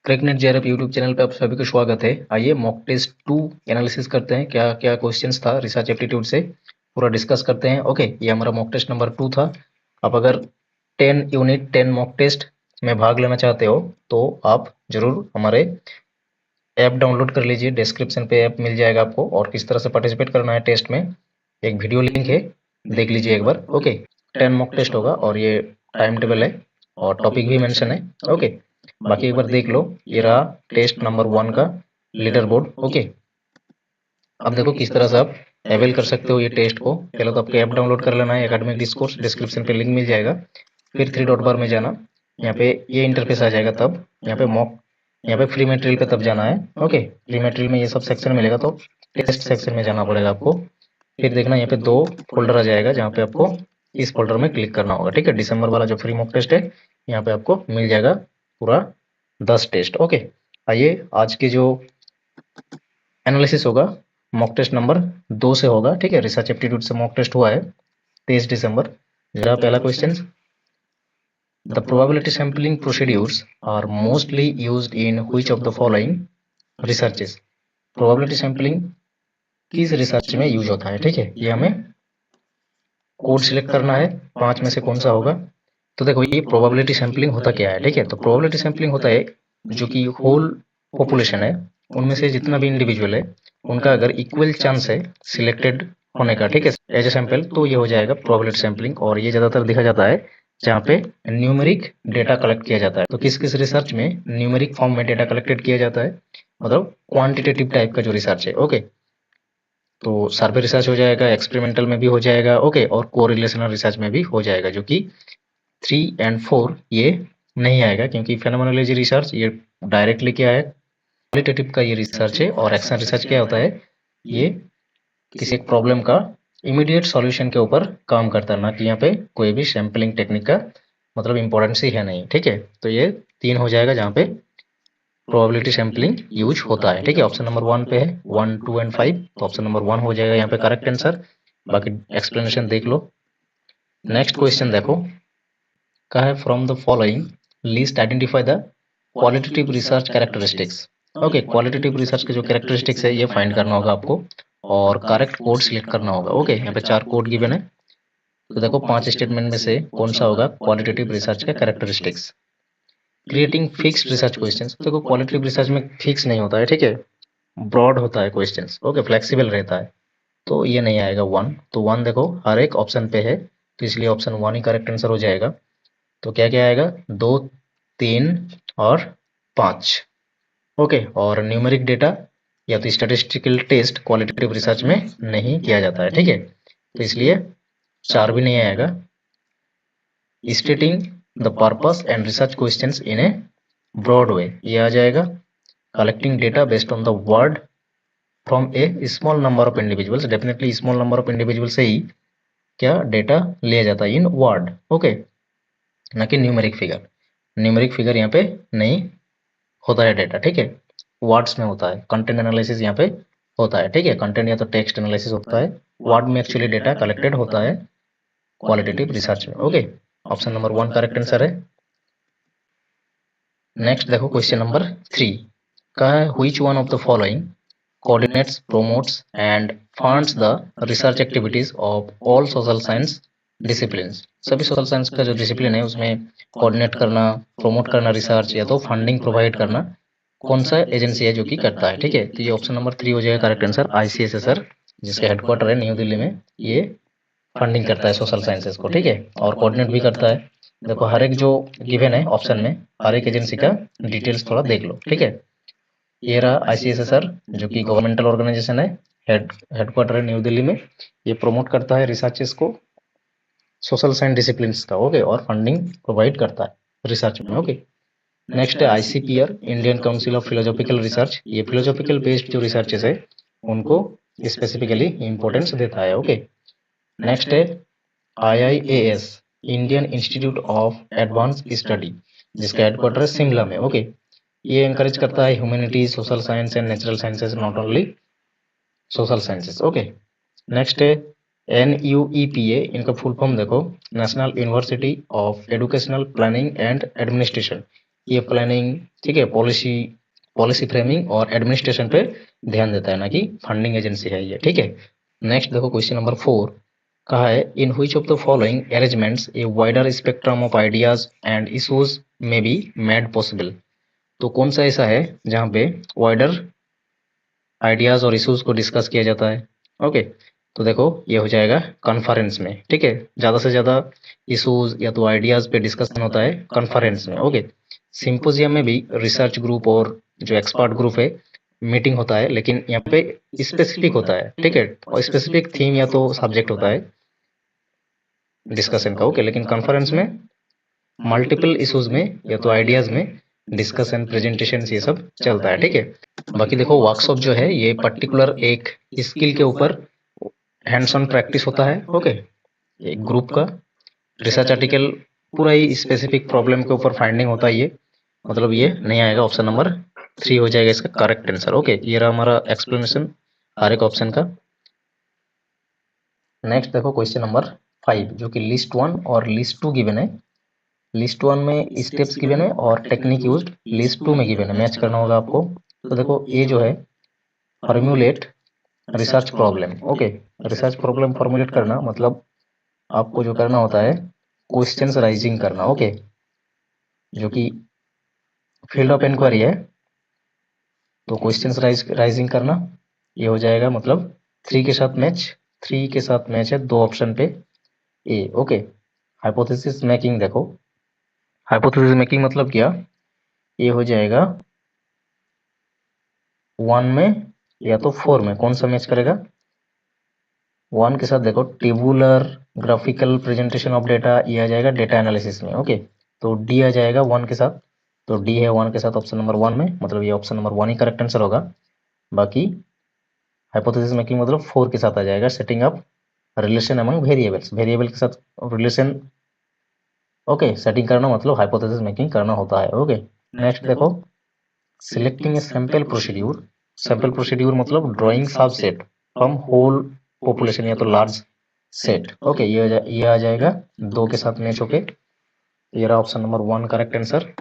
क्रिकनेट JRF YouTube channel पे आप सभी को स्वागत है। आइए मॉक टेस्ट 2 एनालिसिस करते हैं। क्या क्या क्वेश्चंस था रिसर्च एप्टीट्यूड से पूरा डिस्कस करते हैं। ओके, ये हमारा मॉक टेस्ट नंबर 2 था। आप अगर 10 यूनिट 10 मॉक टेस्ट में भाग लेना चाहते हो तो आप जरूर हमारे ऐप डाउनलोड कर लीजिए। डिस्क्रिप्शन पे ऐप मिल जाएगा आपको, और किस तरह से पार्टिसिपेट करना है टेस्ट में एक वीडियो लिंक है, देख लीजिए एक बार। ओके, 10 मॉक टेस्ट होगा और ये टाइम टेबल है और टॉपिक भी मेंशन है। ओके, बाकी एक बार देख लो। ये रहा टेस्ट नंबर 1 का लीडर बोर्ड। ओके, अब देखो किस तरह से आप अवेल कर सकते हो ये टेस्ट को। पहले तो आपको ऐप डाउनलोड कर लेना है, एकेडमिक डिस्कोर्स, डिस्क्रिप्शन पे लिंक मिल जाएगा। फिर 3 डॉट बार में जाना, यहाँ पे ये इंटरफेस आ जाएगा। तब यहाँ पे मॉक, यहाँ पे फ्री मटेरियल पे तब जाना है। ओके, फ्री मटेरियल में ये सब सेक्शन मिलेगा, तो टेस्ट सेक्शन में जाना पड़ेगा आपको। फिर देखना यहाँ पे 2 फोल्डर आ जाएगा, जहाँ पे आपको इस फोल्डर में क्लिक करना होगा। ठीक है, दिसंबर वाला जो फ्री मॉक टेस्ट है, यहाँ पे आपको मिल जाएगा पूरा 10 टेस्ट। ओके, आइए आज की जो एनालिसिस होगा मॉक टेस्ट नंबर 2 से होगा। ठीक है, रिसर्च एप्टीट्यूड से मॉक टेस्ट हुआ है 23 दिसंबर। जरा पहला question, the probability sampling procedures are mostly used in which of the following researches. Probability sampling किस रिसर्च में यूज होता है। ठीक है, ये हमें कोड सिलेक्ट करना है, 5 में से कौन सा होगा। तो देखो ये प्रोबेबिलिटी सैंपलिंग होता क्या है। ठीक है, तो प्रोबेबिलिटी सैंपलिंग होता है जो कि होल पॉपुलेशन है, उनमें से जितना भी इंडिविजुअल है उनका अगर इक्वल चांस है सिलेक्टेड होने का, ठीक है, एज ए सैंपल, तो ये हो जाएगा प्रोबेबिलिटी सैंपलिंग। और ये ज्यादातर देखा जाता है जहाँ पे न्यूमेरिक डेटा कलेक्ट किया जाता है। तो किस किस रिसर्च में न्यूमेरिक फॉर्म में डेटा कलेक्टेड किया जाता है, मतलब क्वांटिटेटिव टाइप का जो रिसर्च है। ओके, तो सर्वे रिसर्च हो जाएगा, एक्सपेरिमेंटल में भी हो जाएगा। ओके, और कोरिलेशनल रिसर्च में भी हो जाएगा, जो कि 3 एंड 4 ये नहीं आएगा, क्योंकि फेनोमेनोलॉजी रिसर्च ये डायरेक्टली क्या है, क्वालिटेटिव का ये रिसर्च है। और एक्शन रिसर्च क्या होता है, ये किसी एक प्रॉब्लम का इमीडिएट सॉल्यूशन के ऊपर काम करता है, ना कि यहाँ पे कोई भी सैम्पलिंग टेक्निक का मतलब इंपॉर्टेंस ही है नहीं। ठीक है, तो ये 3 हो जाएगा जहाँ पे प्रोबेबिलिटी सैंपलिंग यूज होता है। ठीक है, ऑप्शन नंबर 1 पे है 1, 2 एंड 5, तो ऑप्शन नंबर 1 हो जाएगा यहाँ पे करेक्ट आंसर। बाकी एक्सप्लेनेशन देख लो। नेक्स्ट क्वेश्चन देखो, का है from the following list identify the qualitative research characteristics. Okay, qualitative research के जो कैरेक्टरिस्टिक्स है ये फाइंड करना होगा आपको, और करेक्ट कोड सिलेक्ट करना होगा। ओके, यहाँ पे 4 कोड गिवन है, तो देखो 5 स्टेटमेंट में से कौन सा होगा क्वालिटेटिव रिसर्च का characteristics. Creating fixed research questions, देखो क्वालिटेटिव रिसर्च में फिक्स नहीं होता है। ठीक है, ब्रॉड होता है क्वेश्चंस। ओके, फ्लेक्सिबल रहता है, तो ये नहीं आएगा 1। तो 1 देखो हर एक ऑप्शन पे है, तो इसलिए ऑप्शन 1 ही करेक्ट आंसर हो जाएगा। तो क्या क्या आएगा, 2, 3 और 5। ओके, और न्यूमेरिक डेटा या तो स्टैटिस्टिकल टेस्ट क्वालिटेटिव रिसर्च में नहीं किया जाता है। ठीक है, तो इसलिए 4 भी नहीं आएगा। Stating the purpose and research questions in a broad way, ये आ जाएगा। Collecting data based on the word from a small number of individuals, definitely small number of individual से ही क्या डेटा लिया जाता है इन वर्ड। ओके, ना कि न्यूमेरिक फिगर। न्यूमेरिक फिगर यहाँ पे नहीं होता है डेटा। ठीक है, वर्ड्स में होता है। कंटेंट एनालिसिस यहाँ पे होता है। ठीक है, कंटेंट या तो टेक्स्ट एनालिसिस होता है, वर्ड में एक्चुअली डेटा कलेक्टेड होता है क्वालिटेटिव रिसर्च में। Okay, option number 1 correct answer है। नेक्स्ट देखो क्वेश्चन नंबर 3 का है which one of the following coordinates, promotes and funds the research activities of all social science disciplines। सभी social science का जो डिसिप्लिन है उसमें कोऑर्डिनेट करना, प्रमोट करना रिसर्च या तो फंडिंग प्रोवाइड करना कौन सा एजेंसी है जो कि करता है। ठीक है, तो ये ऑप्शन नंबर 3 हो जाएगा करेक्ट आंसर। आईसीएसएसआर, जिसका हेडक्वार्टर है न्यू दिल्ली में, ये फंडिंग करता है सोशल साइंसेज को। ठीक है, और कोऑर्डिनेट भी करता है। देखो हर एक जो गिवन है ऑप्शन में, हर एक एजेंसी का डिटेल्स थोड़ा देख लो। ठीक है, ये रहा आईसीएसएसआर जो कि गवर्नमेंटल ऑर्गेनाइजेशन है, हेडक्वार्टर है न्यू दिल्ली में। ये प्रमोट करता है रिसर्चेस को, सोशल साइंस डिसिप्लिन्स का। ओके, और फंडिंग प्रोवाइड करता है रिसर्च में। ओके, नेक्स्ट है ICPR, Indian council of philosophical research. ये फिलोसॉफिकल बेस्ड जो रिसर्चेस है उनको स्पेसिफिकली इंपॉर्टेंस देता है। ओके, नेक्स्ट है IIAS, Indian institute of advance study, जिसका हेडक्वार्टर है शिमला में। ओके, ये एनकरेज करता है humanities, social science and natural sciences, not only social sciences. Okay, next है NUEPA, इनका फुल फॉर्म देखो, national university of educational planning and administration. ये प्लानिंग, ठीक है, पॉलिसी फ्रेमिंग और एडमिनिस्ट्रेशन पे ध्यान देता है, ना कि फंडिंग एजेंसी है ये, ठीक है। नेक्स्ट देखो क्वेश्चन नंबर 4 कहा है इन which of the following arrangements a wider spectrum of ideas and issues में बी मेड पॉसिबल। तो कौन सा ऐसा है जहां पे वाइडर आइडियाज और इश्यूज को डिस्कस किया जाता है। ओके, तो देखो ये हो जाएगा कॉन्फ्रेंस में, ठीक है, ज्यादा से ज्यादा इश्यूज या तो आइडियाज पे डिस्कशन होता है कॉन्फ्रेंस में। ओके, सिंपोजियम में भी रिसर्च ग्रुप और जो एक्सपर्ट ग्रुप है मीटिंग होता है, लेकिन यहाँ पे स्पेसिफिक होता है, ठीक है, और स्पेसिफिक थीम या तो सब्जेक्ट होता है डिस्कशन का। ओके, लेकिन कॉन्फ्रेंस में मल्टीपल इश्यूज में या तो आइडियाज में डिस्कशन प्रेजेंटेशन ये सब चलता है, ठीक है। बाकी देखो वर्कशॉप जो है ये पर्टिकुलर एक स्किल के ऊपर हैंड्स ऑन प्रैक्टिस होता है। ओके, एक ग्रुप का रिसर्च आर्टिकल पूरा ही स्पेसिफिक प्रॉब्लम के ऊपर फाइंडिंग होता है ये, मतलब ये नहीं आएगा, ऑप्शन नंबर 3 हो जाएगा इसका करेक्ट आंसर। ओके, ये रहा हमारा एक्सप्लेनेशन हर एक ऑप्शन का। नेक्स्ट देखो क्वेश्चन नंबर 5 जो कि लिस्ट 1 और लिस्ट 2 गिवन है। लिस्ट 1 में स्टेप्स गिवन है और टेक्निक यूज्ड लिस्ट 2 में गिवन है, मैच करना होगा आपको। तो देखो ये जो है formulate research problem. Okay, research problem formulate करना मतलब आपको जो करना होता है क्वेश्चंस राइजिंग करना। ओके, जो कि फील्ड ऑफ इंक्वायरी है, तो क्वेश्चंस राइजिंग करना ये हो जाएगा, मतलब 3 के साथ मैच, 3 के साथ मैच है दो ऑप्शन पे ए। ओके, हाइपोथेसिस मेकिंग, देखो हाइपोथेसिस मेकिंग मतलब क्या, ये हो जाएगा 1 में या तो 4 में, कौन सा मैच करेगा 1 के साथ। देखो tabular graphical presentation of data, ये आ जाएगा डेटा एनालिसिस में। ओके, तो डी आ जाएगा 1 के साथ, तो डी है 1 के साथ ऑप्शन नंबर 1 में, मतलब ये ऑप्शन नंबर 1 ही करेक्ट आंसर होगा। बाकी हाइपोथेसिस मेकिंग मतलब 4 के साथ आ जाएगा setting up relation among variables, variable के साथ रिलेशन। ओके, सेटिंग करना मतलब हाइपोथेसिस मेकिंग करना होता है। ओके, नेक्स्ट देखो selecting a sample procedure. Sample procedure मतलब drawing subset from whole population या तो लार्ज सेट। ओके, ये आ जाएगा 2 के साथ मैच होके, ये रहा ऑप्शन नंबर 1 करेक्ट आंसर।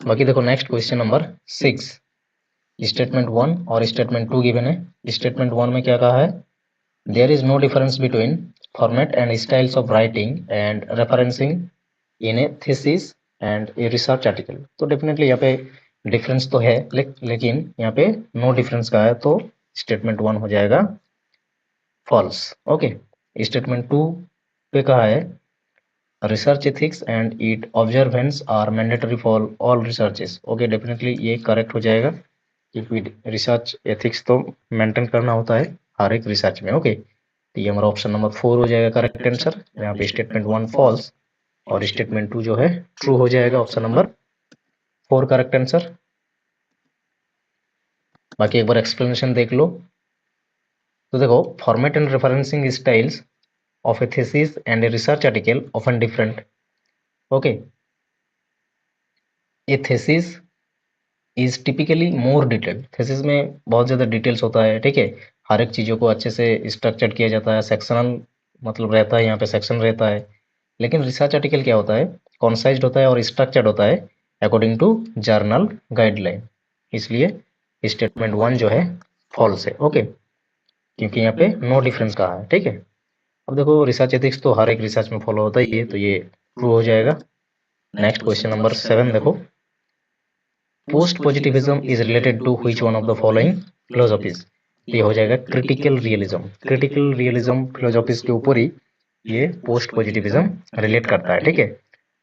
बाकी देखो नेक्स्ट क्वेश्चन नंबर 6 स्टेटमेंट 1 और स्टेटमेंट 2 गिवन है। स्टेटमेंट 1 में क्या कहा है there is no difference between format and styles of writing and referencing in a thesis and a research article. तो डेफिनेटली यहाँ पे डिफरेंस तो है, लेकिन यहाँ पे नो डिफरेंस का है, तो स्टेटमेंट 1 हो जाएगा फॉल्स। ओके, स्टेटमेंट 2 पे कहा है research ethics and it observance are mandatory for all researches. Okay, definitely ये करेक्ट हो जाएगा क्योंकि रिसर्च एथिक्स तो मेंटेन करना होता है हर एक रिसर्च में। ओके, तो ये हमारा ऑप्शन नंबर 4 हो जाएगा करेक्ट आंसर, यहाँ पे स्टेटमेंट 1 फॉल्स और स्टेटमेंट 2 जो है ट्रू हो जाएगा, ऑप्शन नंबर 4 करेक्ट आंसर। बाकी एक बार एक्सप्लेनेशन देख लो। तो देखो format and referencing styles of a thesis and a research article often different. Okay, a thesis is typically more detailed. thesis में बहुत ज़्यादा डिटेल्स होता है, ठीक है, हर एक चीज़ों को अच्छे से स्ट्रक्चर्ड किया जाता है, सेक्शनल मतलब रहता है, यहाँ पे सेक्शन रहता है। लेकिन रिसर्च आर्टिकल क्या होता है कॉन्साइज्ड होता है और स्ट्रक्चर्ड होता है अकॉर्डिंग टू जर्नल गाइडलाइन, इसलिए स्टेटमेंट 1 जो है फॉल्स है। ओके, क्योंकि यहाँ पे नो डिफरेंस कहा है, ठीक है। अब देखो रिसर्च एथिक्स तो हर एक रिसर्च में फॉलो होता ही है, तो ये ट्रू हो जाएगा। नेक्स्ट क्वेश्चन नंबर 7 देखो post positivism is related to which one of the following philosophies. ये हो जाएगा critical realism. Critical realism philosophies के ऊपर ही ये पोस्ट पॉजिटिविज्म रिलेट करता है, ठीक है।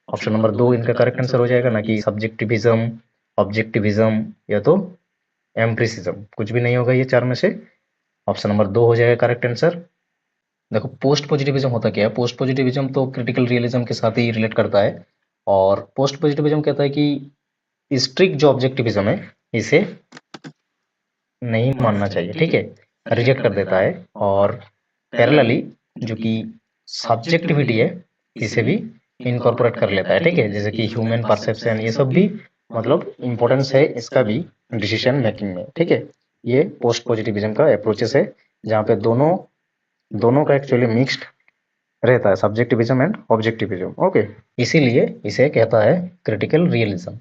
ऑप्शन नंबर 2 इनका करेक्ट आंसर हो जाएगा, ना कि सब्जेक्टिविज्म, ऑब्जेक्टिविज्म या तो एम्प्रिसिज्म, कुछ भी नहीं होगा ये चार में से, ऑप्शन नंबर 2 हो जाएगा करेक्ट आंसर। देखो पोस्ट पॉजिटिविज्म होता क्या है, पोस्ट पॉजिटिविज्म तो क्रिटिकल रियलिज्म के साथ ही रिलेट करता है, और पोस्ट पॉजिटिविज्म कहता है कि स्ट्रिक्ट जो ऑब्जेक्टिविज्म है इसे नहीं मानना चाहिए, ठीक है, रिजेक्ट कर देता है, और पैरेलली जो कि सब्जेक्टिविटी है इसे भी इनकॉर्पोरेट कर लेता है, ठीक है, जैसे कि ह्यूमन परसेप्शन, ये सब भी मतलब इंपॉर्टेंस है इसका भी डिसीजन मेकिंग में, ठीक है। ये पोस्ट पॉजिटिविज्म का अप्रोचेस है जहाँ पे दोनों का एक्चुअली मिक्स्ड रहता है, सब्जेक्टिविज्म एंड ऑब्जेक्टिविज्म। ओके, इसीलिए इसे कहता है क्रिटिकल रियलिज्म।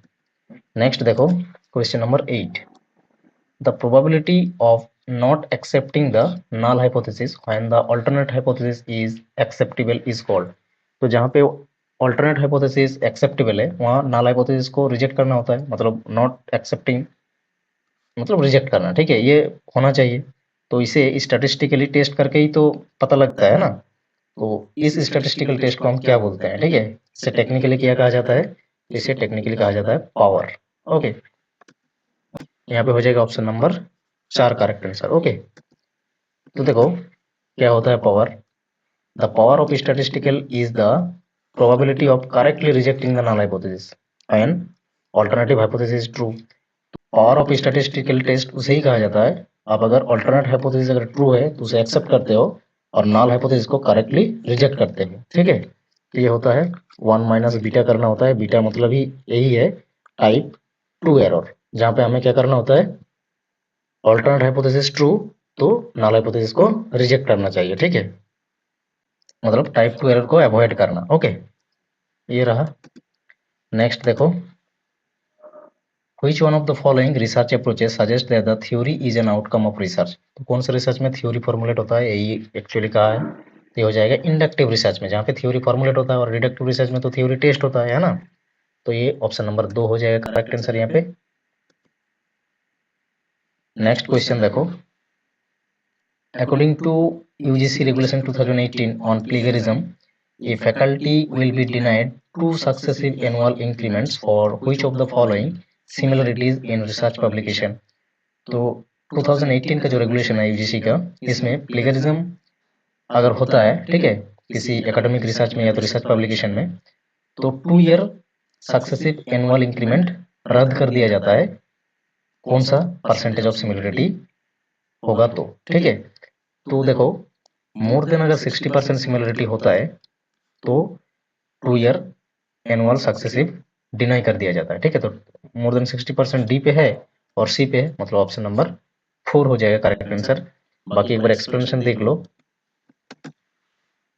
नेक्स्ट देखो question number 8, the probability of not accepting the null hypothesis when the alternate hypothesis is acceptable is called। तो जहाँ पे alternate hypothesis acceptable है वहाँ null hypothesis को reject करना होता है, मतलब not accepting मतलब रिजेक्ट करना, ठीक है, ये होना चाहिए। तो इसे स्टैटिस्टिकली टेस्ट करके ही तो पता लगता है ना। तो इस स्टैटिस्टिकल टेस्ट को हम क्या बोलते हैं, ठीक है, इसे टेक्निकली क्या कहा जाता है, इसे टेक्निकली कहा जाता है पावर। ओके, यहाँ पे हो जाएगा option number 4 correct answer. Okay, तो देखो क्या होता है power. The power of statistical is the probability of correctly rejecting the null hypothesis and alternative hypothesis true. Power of statistical test उसे ही कहा जाता है, आप अगर ऑल्टरनेट हाइपोथेसिस अगर ट्रू है तो उसे एक्सेप्ट करते हो और नल हाइपोथेसिस को करेक्टली रिजेक्ट करते हो, ठीक है। तो ये होता है 1 माइनस बीटा करना होता है, बीटा मतलब ही यही है टाइप 2 एरर, जहाँ पे हमें क्या करना होता है, ऑल्टरनेट हाइपोथेसिस ट्रू तो नल हाइपोथेसिस को रिजेक्ट करना चाहिए, ठीक है, मतलब टाइप 2 एरर को अवॉइड करना। ओके, ये रहा। नेक्स्ट देखो, Which one of the following research approaches suggests that the theory is an outcome of research। तो कौन सा रिसर्च में थ्योरी फॉर्मुलेट होता है, यही एक्चुअली कहा है। तो ये हो जाएगा इंडक्टिव रिसर्च में, जहाँ पे थ्योरी फॉर्मुलेट होता है, और डिडक्टिव रिसर्च में तो थ्योरी टेस्ट होता है ना। तो ये ऑप्शन नंबर 2 हो जाएगा करेक्ट आंसर यहाँ पे। नेक्स्ट क्वेश्चन देखो, according to UGC regulation 2018 on plagiarism, a faculty will be denied 2 successive annual increments for which of the following similarities in research publication। तो 2018 का जो रेगुलेशन है यूजीसी का, इसमें प्लेगरिज्म अगर होता है, ठीक है, किसी एकेडमिक रिसर्च में या तो रिसर्च पब्लिकेशन में, तो 2 ईयर सक्सेसिव एनुअल इंक्रीमेंट रद्द कर दिया जाता है। कौन सा परसेंटेज ऑफ सिमिलरिटी होगा तो, ठीक है। तो देखो मोर देन अगर 60% सिमिलरिटी होता है तो 2 ईयर एनुअल सक्सेसिव डिनाई कर दिया जाता है, ठीक है। तो मोर देन 60% डी पे है और सी पे है, मतलब ऑप्शन नंबर 4 हो जाएगा करेक्ट आंसर। बाकी एक बार एक्सप्लेनेशन देख लो।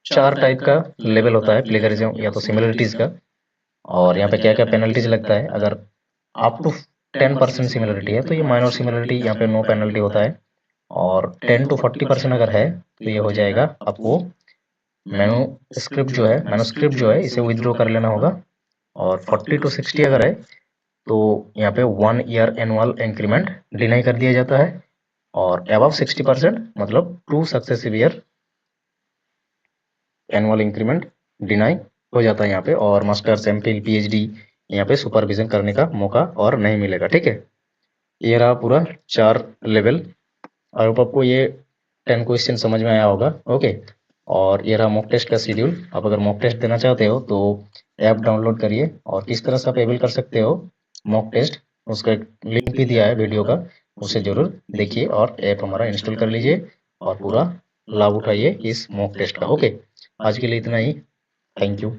4 टाइप का लेवल होता है प्लेगरिज्म या तो सिमिलरिटीज का, और यहाँ पे क्या क्या पेनल्टीज लगता है। अगर अप टू 10% सिमिलरिटी है तो ये माइनर सिमिलरिटी, यहाँ पे नो पेनल्टी होता है। और 10 टू 40% अगर है तो ये हो जाएगा आपको मैन्युस्क्रिप्ट जो है इसे विथड्रॉ कर लेना होगा। और 40 टू 60 अगर है तो यहाँ पे 1 ईयर एनुअल इंक्रीमेंट डिनाई कर दिया जाता है। और अबव 60% मतलब 2 successive year annual increment deny हो जाता है यहाँ पे। और मास्टर्स, एमफिल, पीएचडी यहाँ पे सुपरविजन करने का मौका और नहीं मिलेगा, ठीक है। ये रहा पूरा 4 लेवल। आई होप आपको ये 10 क्वेश्चन समझ में आया होगा। ओके, और ये रहा मॉक टेस्ट का शेड्यूल। आप अगर मॉक टेस्ट देना चाहते हो तो ऐप डाउनलोड करिए, और किस तरह से आप एबल कर सकते हो मॉक टेस्ट, उसका एक लिंक भी दिया है वीडियो का, उसे जरूर देखिए और ऐप हमारा इंस्टॉल कर लीजिए और पूरा लाभ उठाइए इस मॉक टेस्ट का। ओके, आज के लिए इतना ही। Thank you.